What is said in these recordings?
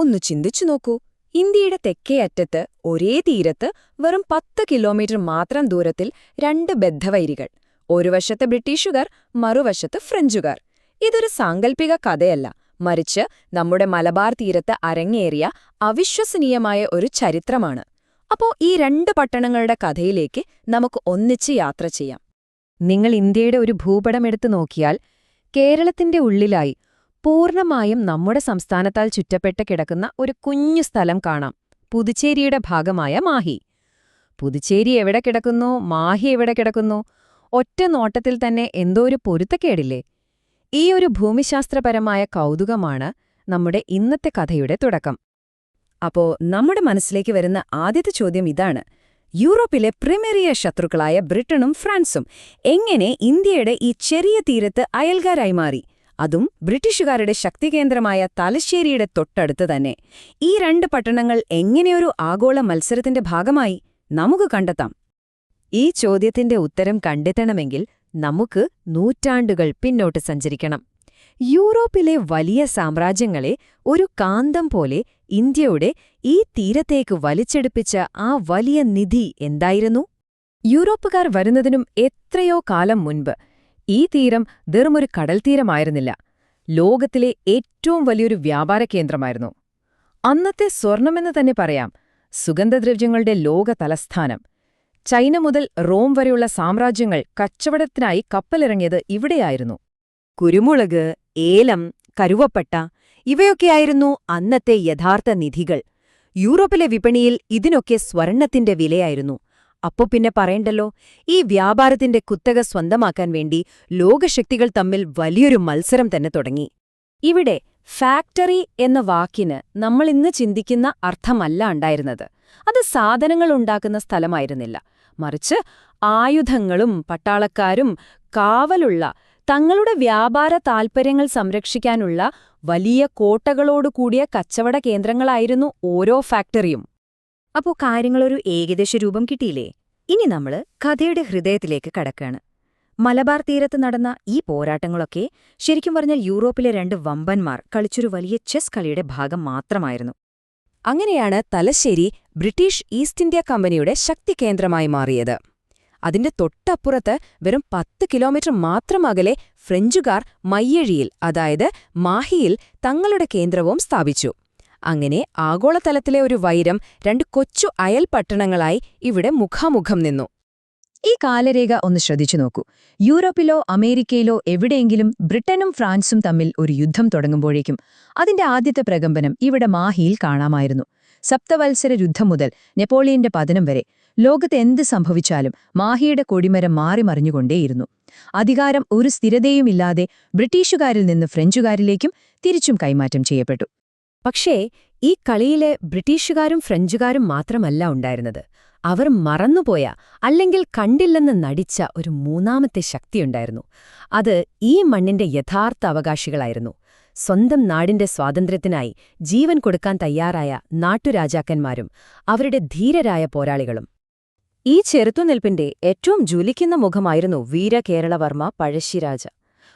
ഒന്നു ചിന്തിച്ചു നോക്കൂ, ഇന്ത്യയുടെ തെക്കേ അറ്റത്ത് ഒരേ തീരത്ത് വെറും 10 കിലോമീറ്റർ മാത്രം ദൂരത്തിൽ രണ്ട് ബദ്ധവൈരികൾ. ഒരു വശത്ത് ബ്രിട്ടീഷുകാർ, മറുവശത്ത് ഫ്രഞ്ചുകാർ. ഇതൊരു സാങ്കല്പിക കഥയല്ല, മറിച്ച് നമ്മുടെ മലബാർ തീരത്ത് അരങ്ങേറിയ അവിശ്വസനീയമായ ഒരു ചരിത്രമാണ്. അപ്പോ ഈ രണ്ട് പട്ടണങ്ങളുടെ കഥയിലേക്ക് നമുക്ക് ഒന്നിച്ച് യാത്ര ചെയ്യാം. നിങ്ങൾ ഇന്ത്യയുടെ ഒരു ഭൂപടം എടുത്തു നോക്കിയാൽ കേരളത്തിന്റെ ഉള്ളിലായി പൂർണ്ണമായും നമ്മുടെ സംസ്ഥാനത്താൽ ചുറ്റപ്പെട്ട് കിടക്കുന്ന ഒരു കുഞ്ഞു സ്ഥലം കാണാം, പുതുച്ചേരിയുടെ ഭാഗമായ മാഹി. പുതുച്ചേരി എവിടെ കിടക്കുന്നു, മാഹി എവിടെ കിടക്കുന്നു? ഒറ്റ നോട്ടത്തിൽ തന്നെ എന്തോ ഒരു പൊരുത്തക്കേടില്ലേ? ഈ ഒരു ഭൂമിശാസ്ത്രപരമായ കൗതുകമാണ് നമ്മുടെ ഇന്നത്തെ കഥയുടെ തുടക്കം. അപ്പോ നമ്മുടെ മനസ്സിലേക്ക് വരുന്ന ആദ്യത്തെ ചോദ്യം ഇതാണ്: യൂറോപ്പിലെ പ്രിമേറിയ ശത്രുക്കളായ ബ്രിട്ടനും ഫ്രാൻസും എങ്ങനെ ഇന്ത്യയുടെ ഈ ചെറിയ തീരത്ത് അയൽക്കാരായി മാറി? അതും ബ്രിട്ടീഷുകാരുടെ ശക്തികേന്ദ്രമായ തലശ്ശേരിയുടെ തൊട്ടടുത്ത് തന്നെ. ഈ രണ്ട് പട്ടണങ്ങൾ എങ്ങനെയൊരു ആഗോള മത്സരത്തിന്റെ ഭാഗമായി? നമുക്ക് കണ്ടെത്താം. ഈ ചോദ്യത്തിന്റെ ഉത്തരം കണ്ടെത്തണമെങ്കിൽ നമുക്ക് നൂറ്റാണ്ടുകൾ പിന്നോട്ട് സഞ്ചരിക്കണം. യൂറോപ്പിലെ വലിയ സാമ്രാജ്യങ്ങളെ ഒരു കാന്തം പോലെ ഇന്ത്യയുടെ ഈ തീരത്തേക്ക് വലിച്ചെടുപ്പിച്ച ആ വലിയ നിധി എന്തായിരുന്നു? യൂറോപ്പുകാർ വരുന്നതിനും എത്രയോ കാലം മുൻപ് ഈ തീരം വെറുമൊരു കടൽത്തീരമായിരുന്നില്ല, ലോകത്തിലെ ഏറ്റവും വലിയൊരു വ്യാപാര കേന്ദ്രമായിരുന്നു. അന്നത്തെ സ്വർണമെന്ന് തന്നെ പറയാം, സുഗന്ധദ്രവ്യങ്ങളുടെ ലോക തലസ്ഥാനം. ചൈന മുതൽ റോം വരെയുള്ള സാമ്രാജ്യങ്ങൾ കച്ചവടത്തിനായി കപ്പലിറങ്ങിയത് ഇവിടെയായിരുന്നു. കുരുമുളക്, ഏലം, കരുവപ്പട്ട ഇവയൊക്കെയായിരുന്നു അന്നത്തെ യഥാർത്ഥ നിധികൾ. യൂറോപ്പിലെ വിപണിയിൽ ഇതിനൊക്കെ സ്വർണ്ണത്തിന്റെ വിലയായിരുന്നു. അപ്പോ പിന്നെ പറയണ്ടല്ലോ, ഈ വ്യാപാരത്തിന്റെ കുത്തക സ്വന്തമാക്കാൻ വേണ്ടി ലോകശക്തികൾ തമ്മിൽ വലിയൊരു മത്സരം തന്നെ തുടങ്ങി. ഇവിടെ ഫാക്ടറി എന്ന വാക്കിന് നമ്മളിന്ന് ചിന്തിക്കുന്ന അർത്ഥമല്ല ഉണ്ടായിരുന്നത്. അത് സാധനങ്ങൾ ഉണ്ടാക്കുന്ന സ്ഥലമായിരുന്നില്ല, മറിച്ച് ആയുധങ്ങളും പട്ടാളക്കാരും കാവലുള്ള, തങ്ങളുടെ വ്യാപാര താൽപ്പര്യങ്ങൾ സംരക്ഷിക്കാനുള്ള വലിയ കോട്ടകളോടുകൂടിയ കച്ചവട കേന്ദ്രങ്ങളായിരുന്നു ഓരോ ഫാക്ടറിയും. അപ്പോ കാര്യങ്ങളൊരു ഏകദേശ രൂപം കിട്ടിയില്ലേ? ഇനി നമ്മള് കഥയുടെ ഹൃദയത്തിലേക്ക് കടക്കാണ്. മലബാർ തീരത്ത് നടന്ന ഈ പോരാട്ടങ്ങളൊക്കെ ശരിക്കും പറഞ്ഞാൽ യൂറോപ്പിലെ രണ്ട് വമ്പന്മാർ കളിച്ചൊരു വലിയ ചെസ് കളിയുടെ ഭാഗം മാത്രമായിരുന്നു. അങ്ങനെയാണ് തലശ്ശേരി ബ്രിട്ടീഷ് ഈസ്റ്റ് ഇന്ത്യ കമ്പനിയുടെ ശക്തികേന്ദ്രമായി മാറിയത്. അതിന്റെ തൊട്ടപ്പുറത്ത് വെറും 10 കിലോമീറ്റർ മാത്രം അകലെ ഫ്രഞ്ചുകാർ മയ്യഴിയിൽ, അതായത് മാഹിയിൽ തങ്ങളുടെ കേന്ദ്രവും സ്ഥാപിച്ചു. അങ്ങനെ ആഗോളതലത്തിലെ ഒരു വൈരം രണ്ട് കൊച്ചു അയൽ പട്ടണങ്ങളായി ഇവിടെ മുഖാമുഖം നിന്നു. ഈ കാലരേഖ ഒന്ന് ശ്രദ്ധിച്ചു നോക്കൂ. യൂറോപ്പിലോ അമേരിക്കയിലോ എവിടെയെങ്കിലും ബ്രിട്ടനും ഫ്രാൻസും തമ്മിൽ ഒരു യുദ്ധം തുടങ്ങുമ്പോഴേക്കും അതിന്റെ ആദ്യത്തെ പ്രകമ്പനം ഇവിടെ മാഹിയിൽ കാണാമായിരുന്നു. സപ്തവത്സര യുദ്ധം മുതൽ നെപ്പോളിയന്റെ പതനം വരെ ലോകത്ത് എന്ത് സംഭവിച്ചാലും മാഹിയുടെ കൊടിമരം മാറിമറിഞ്ഞുകൊണ്ടേയിരുന്നു. അധികാരം ഒരു സ്ഥിരതയുമില്ലാതെ ബ്രിട്ടീഷുകാരിൽ നിന്ന് ഫ്രഞ്ചുകാരിലേക്കും തിരിച്ചും കൈമാറ്റം ചെയ്യപ്പെട്ടു. പക്ഷേ ഈ കളിയിലെ ബ്രിട്ടീഷുകാരും ഫ്രഞ്ചുകാരും മാത്രമല്ല ഉണ്ടായിരുന്നത്. അവർ മറന്നുപോയ, അല്ലെങ്കിൽ കണ്ടില്ലെന്ന് നടിച്ച ഒരു മൂന്നാമത്തെ ശക്തിയുണ്ടായിരുന്നു. അത് ഈ മണ്ണിന്റെ യഥാർത്ഥ അവകാശികളായിരുന്നു. സ്വന്തം നാടിന്റെ സ്വാതന്ത്ര്യത്തിനായി ജീവൻ കൊടുക്കാൻ തയ്യാറായ നാട്ടുരാജാക്കന്മാരും അവരുടെ ധീരരായ പോരാളികളും. ഈ ചെറുത്തുനിൽപ്പിന്റെ ഏറ്റവും ജ്വലിക്കുന്ന മുഖമായിരുന്നു വീരകേരളവർമ്മ പഴശ്ശിരാജ.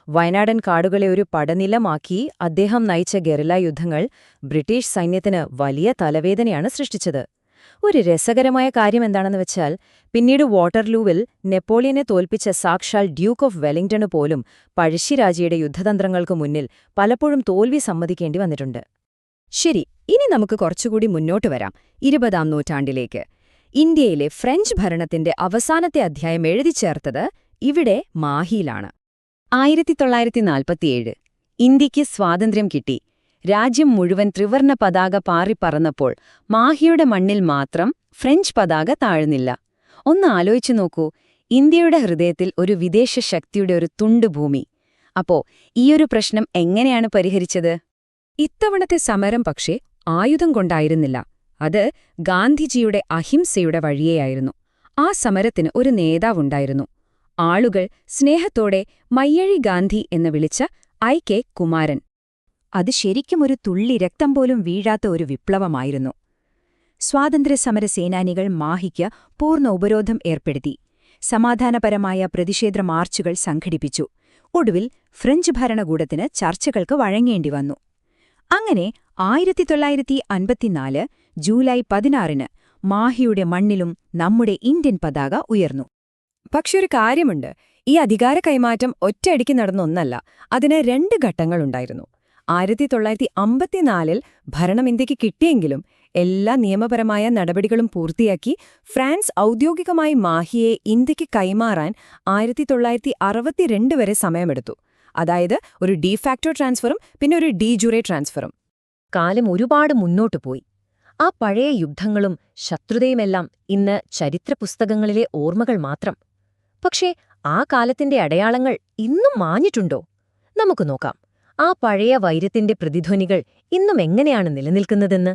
വയനാടൻ കാടുകളെ ഒരു പടനിലമാക്കി അദ്ദേഹം നയിച്ച ഗെറില്ല യുദ്ധങ്ങൾ ബ്രിട്ടീഷ് സൈന്യത്തിന് വലിയ തലവേദനയാണ് സൃഷ്ടിച്ചത്. ഒരു രസകരമായ കാര്യമെന്താണെന്ന് വെച്ചാൽ, പിന്നീട് വാട്ടർലൂവിൽ നെപ്പോളിയനെ തോൽപ്പിച്ച സാക്ഷാൽ ഡ്യൂക്ക് ഓഫ് വെല്ലിംഗ്ടണ് പോലും പഴശ്ശിരാജയുടെ യുദ്ധതന്ത്രങ്ങൾക്ക് മുന്നിൽ പലപ്പോഴും തോൽവി സമ്മതിക്കേണ്ടി വന്നിട്ടുണ്ട്. ശരി, ഇനി നമുക്ക് കുറച്ചുകൂടി മുന്നോട്ട് വരാം, 20-ാം നൂറ്റാണ്ടിലേക്ക്. ഇന്ത്യയിലെ ഫ്രഞ്ച് ഭരണത്തിന്റെ അവസാനത്തെ അധ്യായം എഴുതിച്ചേർത്തത് ഇവിടെ മാഹിയിലാണ്. 1947 ഇന്ത്യയ്ക്ക് സ്വാതന്ത്ര്യം കിട്ടി. രാജ്യം മുഴുവൻ ത്രിവർണ പതാക പാറിപ്പറന്നപ്പോൾ മാഹിയുടെ മണ്ണിൽ മാത്രം ഫ്രഞ്ച് പതാക താഴ്ന്നില്ല. ഒന്ന് ആലോചിച്ചു നോക്കൂ, ഇന്ത്യയുടെ ഹൃദയത്തിൽ ഒരു വിദേശ ശക്തിയുടെ ഒരു തുണ്ടുഭൂമി. അപ്പോ ഈയൊരു പ്രശ്നം എങ്ങനെയാണ് പരിഹരിച്ചത്? ഇത്തവണത്തെ സമരം പക്ഷേ ആയുധം കൊണ്ടായിരുന്നില്ല, അത് ഗാന്ധിജിയുടെ അഹിംസയുടെ വഴിയെയായിരുന്നു. ആ സമരത്തിന് ഒരു നേതാവുണ്ടായിരുന്നു. ആളുകൾ സ്നേഹത്തോടെ മയ്യഴി ഗാന്ധി എന്ന് വിളിച്ച IK കുമാരൻ. അത് ശരിക്കും ഒരു തുള്ളി രക്തം പോലും വീഴാത്ത ഒരു വിപ്ലവമായിരുന്നു. സ്വാതന്ത്ര്യസമര സേനാനികൾ മാഹിക്ക് പൂർണ്ണ ഉപരോധം ഏർപ്പെടുത്തി. സമാധാനപരമായ പ്രതിഷേധ മാർച്ചുകൾ സംഘടിപ്പിച്ചു. ഒടുവിൽ ഫ്രഞ്ച് ഭരണകൂടത്തിന് ചർച്ചകൾക്ക് വഴങ്ങേണ്ടി വന്നു. അങ്ങനെ 1954 ജൂലൈ 16 മാഹിയുടെ മണ്ണിലും നമ്മുടെ ഇന്ത്യൻ പതാക ഉയർന്നു. പക്ഷെ ഒരു കാര്യമുണ്ട്, ഈ അധികാര കൈമാറ്റം ഒറ്റയടിക്ക് നടന്ന ഒന്നല്ല. അതിന് 2 ഘട്ടങ്ങളുണ്ടായിരുന്നു. 1954 ഭരണം ഇന്ത്യക്ക് കിട്ടിയെങ്കിലും എല്ലാ നിയമപരമായ നടപടികളും പൂർത്തിയാക്കി ഫ്രാൻസ് ഔദ്യോഗികമായി മാഹിയെ ഇന്ത്യക്ക് കൈമാറാൻ 1962 വരെ സമയമെടുത്തു. അതായത് ഒരു ഡീഫാക്ടോ ട്രാൻസ്ഫറും പിന്നെ ഒരു ഡി ജുറെ ട്രാൻസ്ഫറും. കാലം ഒരുപാട് മുന്നോട്ടു പോയി. ആ പഴയ യുദ്ധങ്ങളും ശത്രുതയുമെല്ലാം ഇന്ന് ചരിത്രപുസ്തകങ്ങളിലെ ഓർമ്മകൾ മാത്രം. പക്ഷേ ആ കാലത്തിന്റെ അടയാളങ്ങൾ ഇന്നും മാഞ്ഞിട്ടുണ്ടോ? നമുക്ക് നോക്കാം. ആ പഴയ വൈരത്തിന്റെ പ്രതിധ്വനികൾ ഇന്നും എങ്ങനെയാണ് നിലനിൽക്കുന്നതെന്ന്.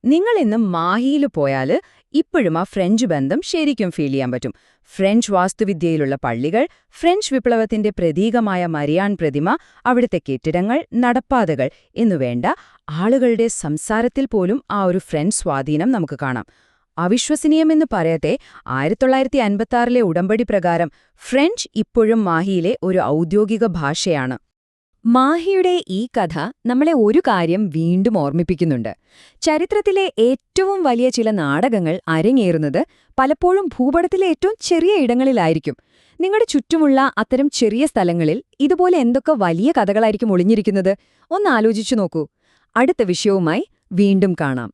നിങ്ങൾ ഇന്ന് മാഹിയിൽ പോയാൽ ഇപ്പോഴും ആ ഫ്രഞ്ച് ബന്ധം ശരിക്കും ഫീൽ ചെയ്യാൻ പറ്റും. ഫ്രഞ്ച് വാസ്തുവിദ്യയിലുള്ള പള്ളികൾ, ഫ്രഞ്ച് വിപ്ലവത്തിന്റെ പ്രതീകമായ മരിയാൻ പ്രതിമ, അവിടുത്തെ കെട്ടിടങ്ങൾ, നടപ്പാതകൾ എന്നുവേണ്ട ആളുകളുടെ സംസാരത്തിൽ പോലും ആ ഒരു ഫ്രഞ്ച് സ്വാധീനം നമുക്ക് കാണാം. അവിശ്വസനീയമെന്ന് പറയട്ടെ, 1956 ഉടമ്പടി പ്രകാരം ഫ്രഞ്ച് ഇപ്പോഴും മാഹിയിലെ ഒരു ഔദ്യോഗിക ഭാഷയാണ്. മാഹിയുടെ ഈ കഥ നമ്മളെ ഒരു കാര്യം വീണ്ടും ഓർമ്മിപ്പിക്കുന്നുണ്ട്. ചരിത്രത്തിലെ ഏറ്റവും വലിയ ചില നാടകങ്ങൾ അരങ്ങേറുന്നത് പലപ്പോഴും ഭൂപടത്തിലെ ഏറ്റവും ചെറിയ ഇടങ്ങളിലായിരിക്കും. നിങ്ങളുടെ ചുറ്റുമുള്ള അത്തരം ചെറിയ സ്ഥലങ്ങളിൽ ഇതുപോലെ എന്തൊക്കെ വലിയ കഥകളായിരിക്കും ഒളിഞ്ഞിരിക്കുന്നത്? ഒന്ന് ആലോചിച്ചു നോക്കൂ. അടുത്ത വിഷയവുമായി വീണ്ടും കാണാം.